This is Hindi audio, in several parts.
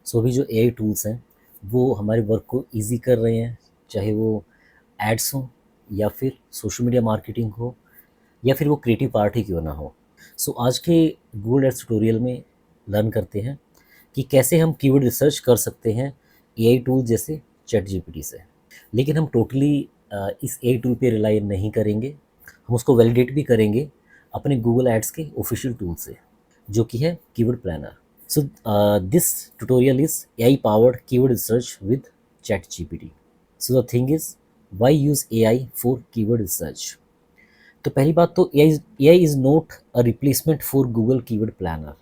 सो अभी जो एआई टूल्स हैं वो हमारे वर्क को ईज़ी कर रहे हैं, चाहे वो एड्स हों या फिर सोशल मीडिया मार्केटिंग हो या फिर वो क्रिएटिव पार्ट ही क्यों ना हो। सो आज के गूगल एड्स ट्यूटोरियल में लर्न करते हैं कि कैसे हम कीवर्ड रिसर्च कर सकते हैं एआई टूल जैसे चैट जीपीटी से। लेकिन हम टोटली इस एआई टूल पे रिलाई नहीं करेंगे, हम उसको वैलिडेट भी करेंगे अपने गूगल एड्स के ऑफिशियल टूल से, जो कि है keyword planner. So this tutorial is AI powered keyword research with ChatGPT. So the thing is, why use AI for keyword research? तो पहली बात तो AI is not a replacement for Google Keyword Planner.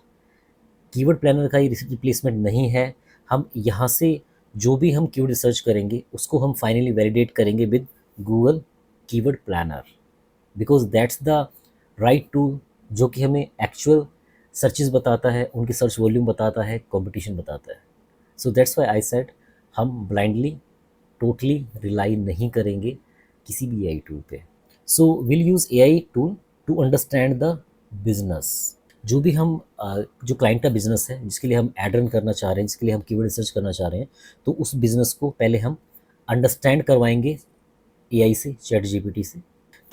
Keyword planner का ये रिप्लेसमेंट नहीं है। हम यहाँ से जो भी हम कीवर्ड रिसर्च करेंगे उसको हम फाइनली वैलिडेट करेंगे with Google keyword planner, because that's the right tool जो कि हमें एक्चुअल सर्चेस बताता है, उनकी सर्च वॉल्यूम बताता है, कंपटीशन बताता है। So that's why I said हम ब्लाइंडली टोटली रिलाई नहीं करेंगे किसी भी एआई टूल पे। So will use AI tool to understand the business. जो भी हम जो क्लाइंट का बिजनेस है जिसके लिए हम एड रन करना चाह रहे हैं, जिसके लिए हम कीवर्ड रिसर्च करना चाह रहे हैं, तो उस बिजनेस को पहले हम अंडरस्टैंड करवाएंगे एआई से, चैट जीपीटी से,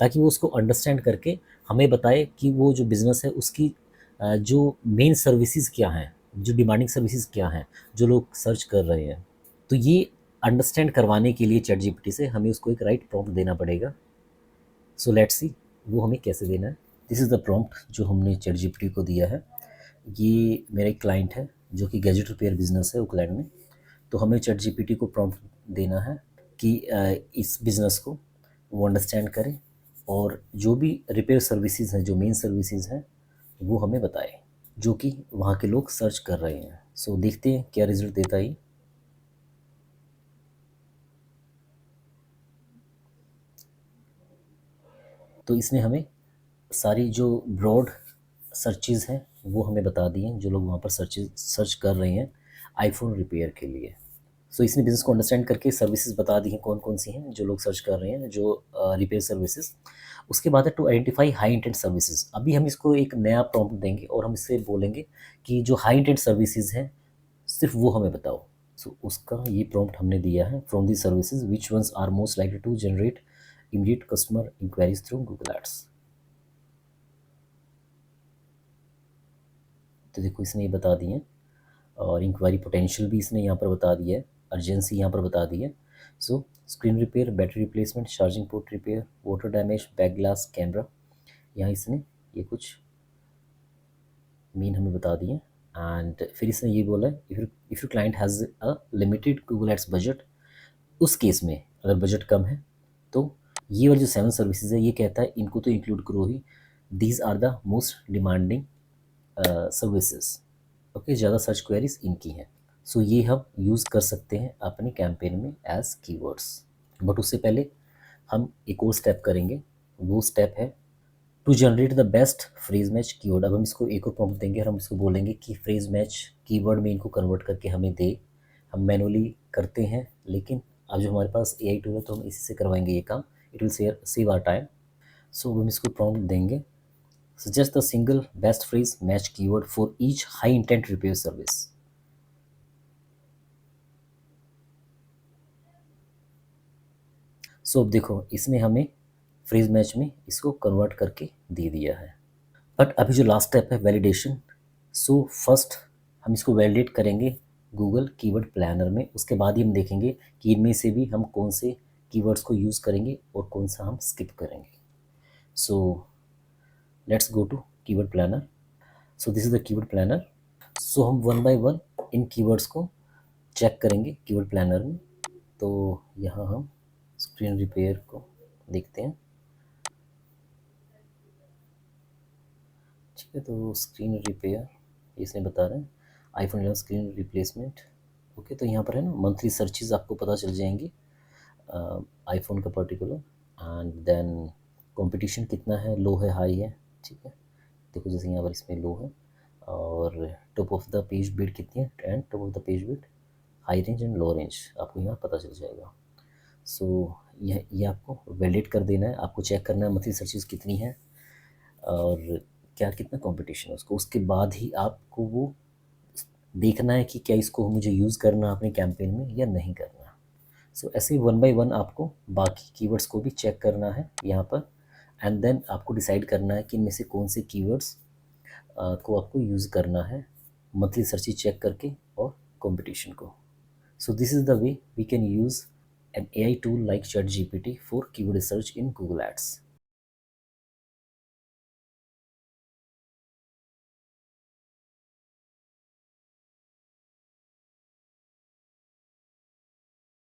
ताकि वो उसको अंडरस्टैंड करके हमें बताए कि वो जो बिज़नेस है उसकी जो मेन सर्विसेज क्या हैं, जो डिमांडिंग सर्विसेज क्या हैं, जो लोग सर्च कर रहे हैं। तो ये अंडरस्टैंड करवाने के लिए चैट जीपीटी से हमें उसको एक राइट प्रॉम्प्ट देना पड़ेगा। सो लेट्स सी वो हमें कैसे देना है। दिस इज़ द प्रॉम्प्ट जो हमने चैट जीपीटी को दिया है। ये मेरा एक क्लाइंट है जो कि गैजेट रिपेयर बिजनेस है ओकलैंड में। तो हमें चैट जीपीटी को प्रॉम्प्ट देना है कि इस बिज़नेस को वो अंडरस्टैंड करें और जो भी रिपेयर सर्विसेज हैं, जो मेन सर्विसेज हैं, वो हमें बताए जो कि वहाँ के लोग सर्च कर रहे हैं। सो देखते हैं क्या रिजल्ट देता है। तो इसने हमें सारी जो ब्रॉड सर्चेज़ हैं वो हमें बता दी हैं, जो लोग वहाँ पर सर्च कर रहे हैं आईफोन रिपेयर के लिए। सो इसने बिज़नेस को अंडरस्टैंड करके सर्विसेज बता दी हैं कौन कौन सी हैं जो लोग सर्च कर रहे हैं, जो रिपेयर सर्विसेज। उसके बाद है to identify high intent services. अभी हम इसको एक नया प्रॉम्प्ट देंगे और हम इससे बोलेंगे कि जो हाई इंटेंट सर्विसेज हैं सिर्फ वो हमें बताओ। सो उसका ये प्रॉम्प्ट हमने दिया है, from the services which ones are most likely to generate immediate customer inquiries through Google ads. तो देखो इसने ये बता दिए हैं और इंक्वायरी पोटेंशियल भी इसने यहाँ पर बता दिया है, अर्जेंसी यहाँ पर बता दी है। सो screen repair, battery replacement, charging port repair, water damage, back glass, camera, यहाँ इसने ये कुछ मेन हमें बता दिए। एंड फिर इसने ये बोला है if you client has a limited Google ads budget, उस केस में अगर बजट कम है तो ये वाली जो 7 सर्विसेज है ये कहता है इनको तो इंक्लूड करो ही। These are the most demanding services. Okay, ज़्यादा सर्च क्वेरीज इनकी हैं। सो ये हम यूज़ कर सकते हैं अपने कैंपेन में एज कीवर्ड्स। बट उससे पहले हम एक और स्टेप करेंगे। वो स्टेप है to generate the best phrase match keyword. अब हम इसको एक और प्रॉम्प्ट देंगे और हम इसको बोलेंगे कि फ्रेज मैच कीवर्ड में इनको कन्वर्ट करके हमें दे। हम मैनुअली करते हैं लेकिन अब जो हमारे पास एआई टूल है तो हम इसी से करवाएंगे ये काम। It will save our time. So हम इसको प्रॉम्प्ट देंगे, suggest the single best phrase match keyword for each high intent repair service. सो अब देखो इसने हमें फ्रेज मैच में इसको कन्वर्ट करके दे दिया है। बट अभी जो लास्ट स्टेप है वैलिडेशन। सो फर्स्ट हम इसको वैलिडेट करेंगे गूगल कीवर्ड प्लानर में। उसके बाद ही हम देखेंगे कि इनमें से भी हम कौन से कीवर्ड्स को यूज़ करेंगे और कौन सा हम स्किप करेंगे। So let's go to keyword planner. So this is the keyword planner. So हम वन बाय वन इन कीवर्ड्स को चेक करेंगे कीवर्ड प्लानर में। तो यहाँ हम स्क्रीन रिपेयर को देखते हैं। ठीक है, तो स्क्रीन रिपेयर इसने बता रहे हैं आईफोन 11 स्क्रीन रिप्लेसमेंट। ओके, तो यहाँ पर है ना मंथली सर्चेज आपको पता चल जाएंगी आईफोन का पर्टिकुलर। एंड देन कंपटीशन कितना है, लो है, हाई है। ठीक है, देखो जैसे यहाँ पर इसमें लो है और top of the page bid कितनी है and top of the page bid high range and low range आपको यहाँ पता चल जाएगा। सो ये आपको वैलिडेट कर देना है, आपको चेक करना है मंथली सर्चेज कितनी है और क्या कितना कंपटीशन है उसको। उसके बाद ही आपको वो देखना है कि क्या इसको मुझे यूज़ करना है अपने कैंपेन में या नहीं करना। सो ऐसे ही वन बाय वन आपको बाकी कीवर्ड्स को भी चेक करना है यहाँ पर, एंड देन आपको डिसाइड करना है कि इनमें से कौन से कीवर्ड्स को आपको यूज़ करना है मंथली सर्च चेक करके और कंपटीशन को। So this is the way we can use an AI tool like ChatGPT for keyword search in Google Ads.